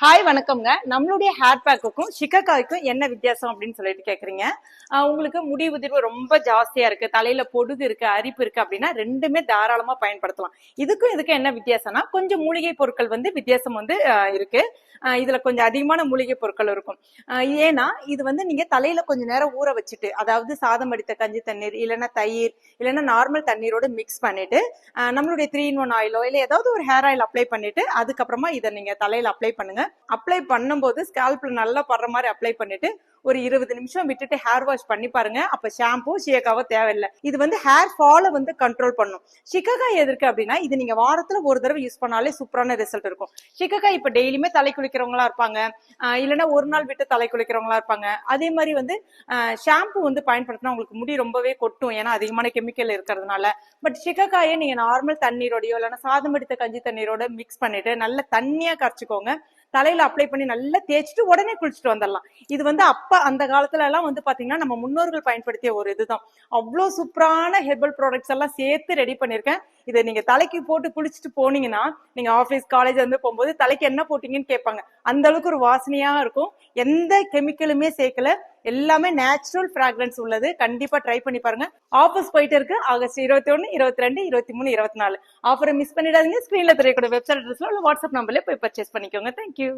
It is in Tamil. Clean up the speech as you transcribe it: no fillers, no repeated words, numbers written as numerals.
ஹாய் வணக்கம்ங்க. நம்மளுடைய ஹேர் பேக்குக்கும் ஷிகக்காய்க்கும் என்ன வித்தியாசம் அப்படின்னு சொல்லிட்டு கேக்குறீங்க. உங்களுக்கு முடி உதிர்வு ரொம்ப ஜாஸ்தியா இருக்கு, தலையில பொடுகு இருக்கு, அரிப்பு இருக்கு அப்படின்னா ரெண்டுமே தாராளமா பயன்படுத்தலாம். இதுக்கும் என்ன வித்தியாசம்னா கொஞ்சம் மூலிகை பொருட்கள் வித்தியாசம் இருக்கு. இதுல கொஞ்சம் அதிகமான மூலிகை பொருட்கள் இருக்கும். ஏன்னா இது நீங்க தலையில கொஞ்ச நேரம் ஊற வச்சுட்டு, அதாவது சாதம் அடித்த கஞ்சி தண்ணீர் இல்லைன்னா தயிர் இல்லைன்னா நார்மல் தண்ணீரோட மிக்ஸ் பண்ணிட்டு நம்மளுடைய 3-in-1 ஆயிலோ இல்ல ஏதாவது ஒரு ஹேர் ஆயில் அப்ளை பண்ணிட்டு அதுக்கப்புறமா இதை நீங்க தலையில அப்ளை பண்ணுங்க. அப்ளை பண்ணும்போது ஸ்கேல்ப்ல நல்லா படுற மாதிரி அப்ளை பண்ணிட்டு ஒரு 20 நிமிஷம் விட்டுட்டு ஹேர் வாஷ் பண்ணி பாருங்க. அப்ப ஷாம்பு ஷியக்காவோ தேவையில்லை. இது ஹேர் ஃபால கண்ட்ரோல் பண்ணும். ஷிகக்காய் எதற்கு அப்படின்னா இது நீங்க வாரத்துல ஒரு தடவை யூஸ் பண்ணாலே சூப்பரான ரிசல்ட் இருக்கும். ஷிகக்காய் இப்ப டெய்லியுமே தலை குளிக்கிறவங்களா இருப்பாங்க, இல்லைன்னா ஒரு நாள் விட்டு தலை குளிக்கிறவங்களா இருப்பாங்க. அதே மாதிரி ஷாம்பு பயன்படுத்தினா உங்களுக்கு முடி ரொம்பவே கொட்டும், ஏன்னா அதிகமான கெமிக்கல் இருக்கிறதுனால. பட் ஷிகக்காயை நீங்க நார்மல் தண்ணீரோடயோ இல்லைன்னா சாதம் எடுத்த கஞ்சி தண்ணீரோட மிக்ஸ் பண்ணிட்டு நல்ல தண்ணியா கரைச்சிக்கோங்க. தலையில அப்ளை பண்ணி நல்லா தேய்ச்சிட்டு உடனே குளிச்சுட்டு வந்துடலாம். இது அப்ப அந்த காலத்துல எல்லாம் பாத்தீங்கன்னா நம்ம முன்னோர்கள் பயன்படுத்திய ஒரு இதுதான். அவ்வளவு சூப்பரான ஹெர்பல் ப்ராடக்ட்ஸ் எல்லாம் சேர்த்து ரெடி பண்ணிருக்கேன். இதை நீங்க தலைக்கு போட்டு குளிச்சுட்டு போனீங்கன்னா நீங்க ஆபீஸ் காலேஜ் போகும்போது தலைக்கு என்ன போட்டீங்கன்னு கேட்பாங்க. அந்த அளவுக்கு ஒரு வாசனையா இருக்கும். எந்த கெமிக்கலுமே சேர்க்கல, எல்லாமே நேச்சுரல் பிராக்ரன்ஸ் உள்ளது. கண்டிப்பா ட்ரை பண்ணி பாருங்க. ஆஃபர்ஸ் போயிட்டு இருக்கு. ஆகஸ்ட் 21, 22, 23, 24 ஆஃபரை மிஸ் பண்ணிடாதீங்க. ஸ்கிரீன்ல தெரியக்கூடிய வெப்சைட் அட்ரஸ்ல வாட்ஸ்அப் நம்பர்ல போய் பர்ச்சேஸ் பண்ணிக்கோங்க. தேங்க்யூ.